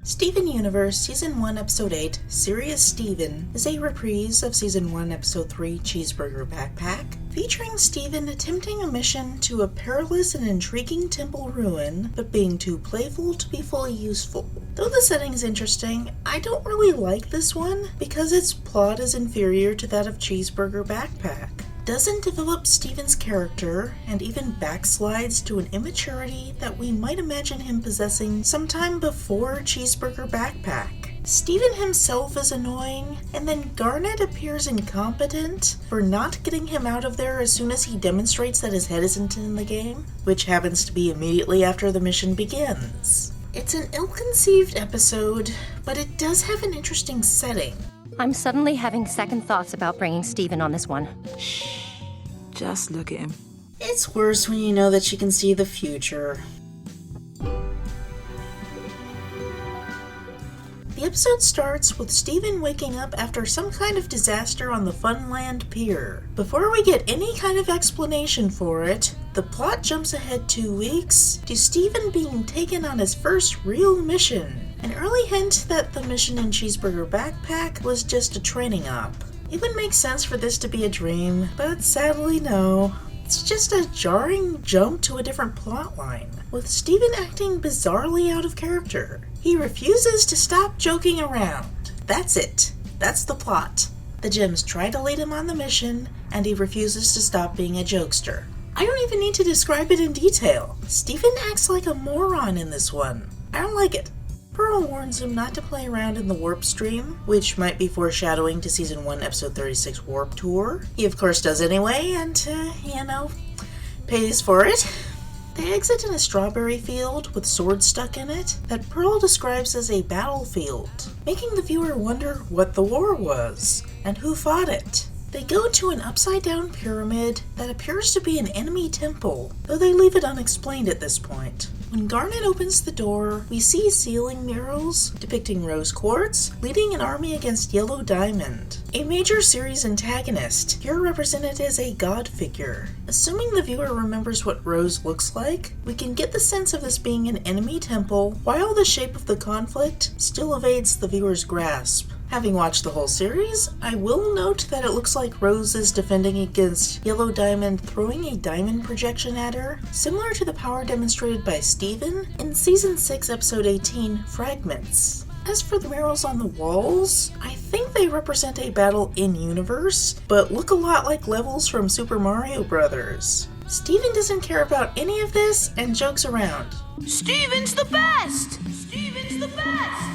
Steven Universe Season 1 Episode 8, Serious Steven, is a reprise of Season 1 Episode 3, Cheeseburger Backpack, featuring Steven attempting a mission to a perilous and intriguing temple ruin, but being too playful to be fully useful. Though the setting is interesting, I don't really like this one because its plot is inferior to that of Cheeseburger Backpack. Doesn't develop Steven's character, and even backslides to an immaturity that we might imagine him possessing sometime before Cheeseburger Backpack. Steven himself is annoying, and then Garnet appears incompetent for not getting him out of there as soon as he demonstrates that his head isn't in the game, which happens to be immediately after the mission begins. It's an ill-conceived episode, but it does have an interesting setting. I'm suddenly having second thoughts about bringing Steven on this one. Shh. Just look at him. It's worse when you know that she can see the future. The episode starts with Steven waking up after some kind of disaster on the Funland Pier. Before we get any kind of explanation for it, the plot jumps ahead 2 weeks to Steven being taken on his first real mission. An early hint that the mission in Cheeseburger Backpack was just a training op. It would make sense for this to be a dream, but sadly no. It's just a jarring jump to a different plotline, with Steven acting bizarrely out of character. He refuses to stop joking around. That's it. That's the plot. The gems try to lead him on the mission, and he refuses to stop being a jokester. I don't even need to describe it in detail. Steven acts like a moron in this one. I don't like it. Pearl warns him not to play around in the warp stream, which might be foreshadowing to Season 1 Episode 36 Warp Tour. He of course does anyway, and, pays for it. They exit in a strawberry field with swords stuck in it that Pearl describes as a battlefield, making the viewer wonder what the war was, and who fought it. They go to an upside-down pyramid that appears to be an enemy temple, though they leave it unexplained at this point. When Garnet opens the door, we see ceiling murals depicting Rose Quartz leading an army against Yellow Diamond, a major series antagonist, here represented as a god figure. Assuming the viewer remembers what Rose looks like, we can get the sense of this being an enemy temple, while the shape of the conflict still evades the viewer's grasp. Having watched the whole series, I will note that it looks like Rose is defending against Yellow Diamond throwing a diamond projection at her, similar to the power demonstrated by Steven in Season 6 Episode 18, Fragments. As for the murals on the walls, I think they represent a battle in-universe, but look a lot like levels from Super Mario Bros. Steven doesn't care about any of this and jokes around. Steven's the best! Steven's the best!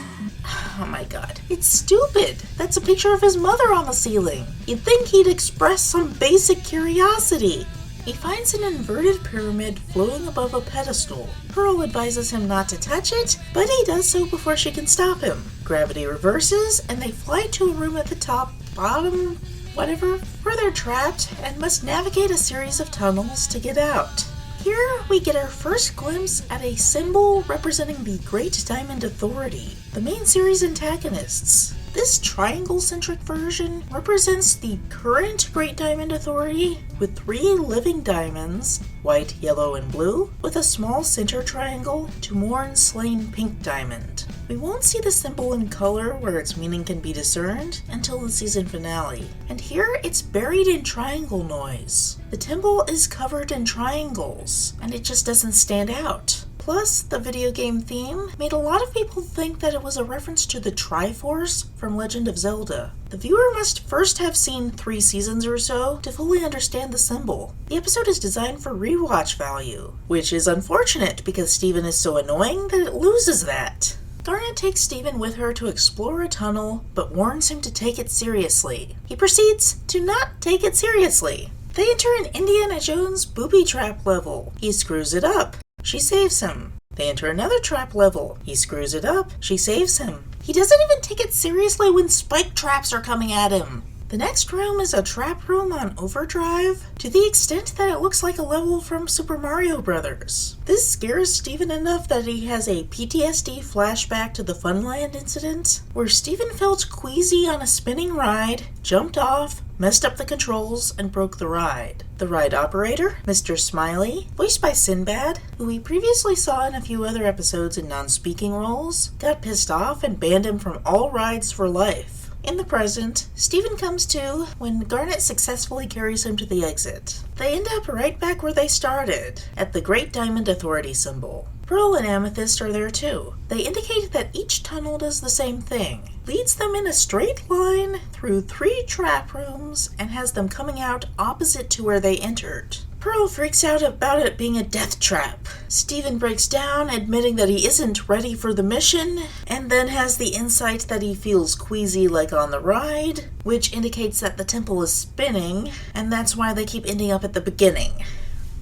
Oh my god. It's stupid! That's a picture of his mother on the ceiling. You'd think he'd express some basic curiosity. He finds an inverted pyramid floating above a pedestal. Pearl advises him not to touch it, but he does so before she can stop him. Gravity reverses, and they fly to a room at the top, bottom, whatever, where they're trapped and must navigate a series of tunnels to get out. Here we get our first glimpse at a symbol representing the Great Diamond Authority, the main series antagonists. This triangle-centric version represents the current Great Diamond Authority with 3 living diamonds, white, yellow, and blue, with a small center triangle to mourn slain pink diamond. We won't see the symbol in color where its meaning can be discerned until the season finale, and here it's buried in triangle noise. The temple is covered in triangles, and it just doesn't stand out. Plus, the video game theme made a lot of people think that it was a reference to the Triforce from Legend of Zelda. The viewer must first have seen 3 seasons or so to fully understand the symbol. The episode is designed for rewatch value, which is unfortunate because Steven is so annoying that it loses that. Garnet takes Steven with her to explore a tunnel, but warns him to take it seriously. He proceeds to not take it seriously. They enter an Indiana Jones booby trap level. He screws it up. She saves him. They enter another trap level. He screws it up. She saves him. He doesn't even take it seriously when spike traps are coming at him. The next room is a trap room on overdrive, to the extent that it looks like a level from Super Mario Bros. This scares Steven enough that he has a PTSD flashback to the Funland incident, where Steven felt queasy on a spinning ride, jumped off, messed up the controls, and broke the ride. The ride operator, Mr. Smiley, voiced by Sinbad, who we previously saw in a few other episodes in non-speaking roles, got pissed off and banned him from all rides for life. In the present, Steven comes to when Garnet successfully carries him to the exit. They end up right back where they started, at the Great Diamond Authority symbol. Pearl and Amethyst are there too. They indicate that each tunnel does the same thing, leads them in a straight line through 3 trap rooms, and has them coming out opposite to where they entered. Pearl freaks out about it being a death trap. Steven breaks down, admitting that he isn't ready for the mission, and then has the insight that he feels queasy like on the ride, which indicates that the temple is spinning, and that's why they keep ending up at the beginning.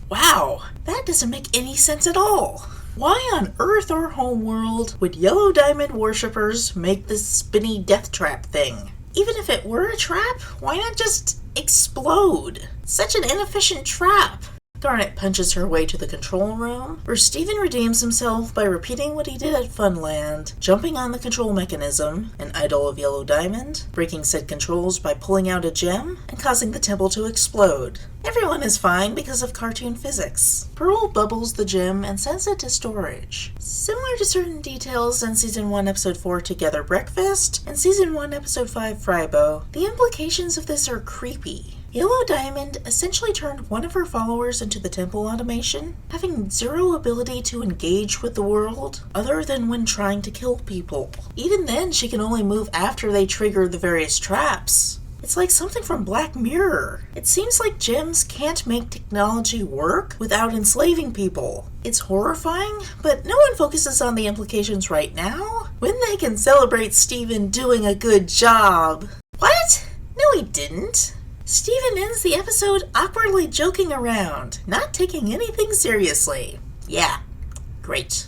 Wow, that doesn't make any sense at all. Why on earth or homeworld would Yellow Diamond worshippers make this spinny death trap thing? Even if it were a trap, why not just explode? Such an inefficient trap. Garnet punches her way to the control room, where Steven redeems himself by repeating what he did at Funland, jumping on the control mechanism, an idol of Yellow Diamond, breaking said controls by pulling out a gem, and causing the temple to explode. Everyone is fine because of cartoon physics. Pearl bubbles the gem and sends it to storage. Similar to certain details in Season 1 Episode 4 Together Breakfast and Season 1 Episode 5 Frybo, the implications of this are creepy. Yellow Diamond essentially turned one of her followers into the temple automation, having zero ability to engage with the world, other than when trying to kill people. Even then, she can only move after they trigger the various traps. It's like something from Black Mirror. It seems like gems can't make technology work without enslaving people. It's horrifying, but no one focuses on the implications right now, when they can celebrate Steven doing a good job. What? No, he didn't. Steven ends the episode awkwardly joking around, not taking anything seriously. Yeah, great.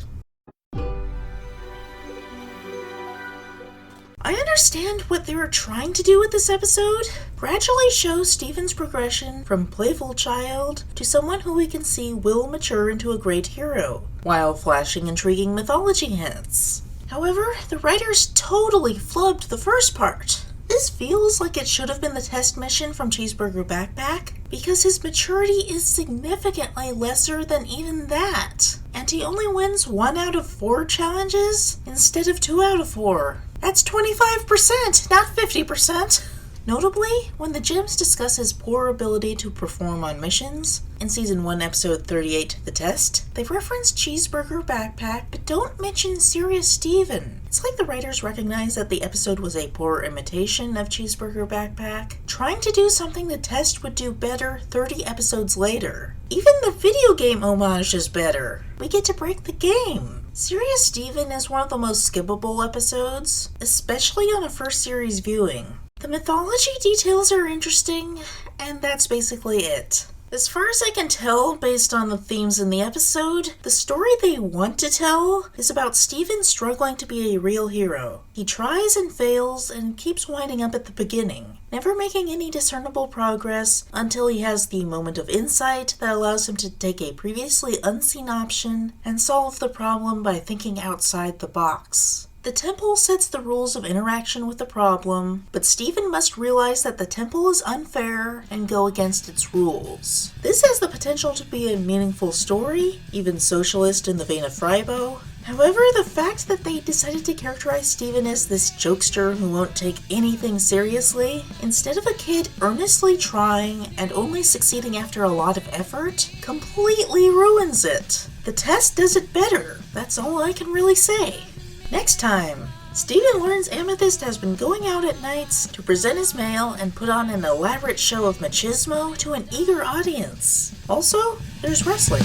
I understand what they were trying to do with this episode. Gradually show Steven's progression from playful child to someone who we can see will mature into a great hero, while flashing intriguing mythology hints. However, the writers totally flubbed the first part. This feels like it should have been the test mission from Cheeseburger Backpack, because his maturity is significantly lesser than even that, and he only wins 1 out of 4 challenges instead of 2 out of 4. That's 25%, not 50%. Notably, when the gems discuss his poor ability to perform on missions, in Season 1 Episode 38, The Test, they reference Cheeseburger Backpack, but don't mention Serious Steven. It's like the writers recognized that the episode was a poor imitation of Cheeseburger Backpack, trying to do something the Test would do better 30 episodes later. Even the video game homage is better. We get to break the game. Serious Steven is one of the most skippable episodes, especially on a first series viewing. The mythology details are interesting, and that's basically it. As far as I can tell, based on the themes in the episode, the story they want to tell is about Steven struggling to be a real hero. He tries and fails and keeps winding up at the beginning, never making any discernible progress until he has the moment of insight that allows him to take a previously unseen option and solve the problem by thinking outside the box. The temple sets the rules of interaction with the problem, but Steven must realize that the temple is unfair and go against its rules. This has the potential to be a meaningful story, even socialist in the vein of Frybo. However, the fact that they decided to characterize Steven as this jokester who won't take anything seriously, instead of a kid earnestly trying and only succeeding after a lot of effort, completely ruins it. The test does it better, that's all I can really say. Next time, Steven learns Amethyst has been going out at nights to present his mail and put on an elaborate show of machismo to an eager audience. Also, there's wrestling.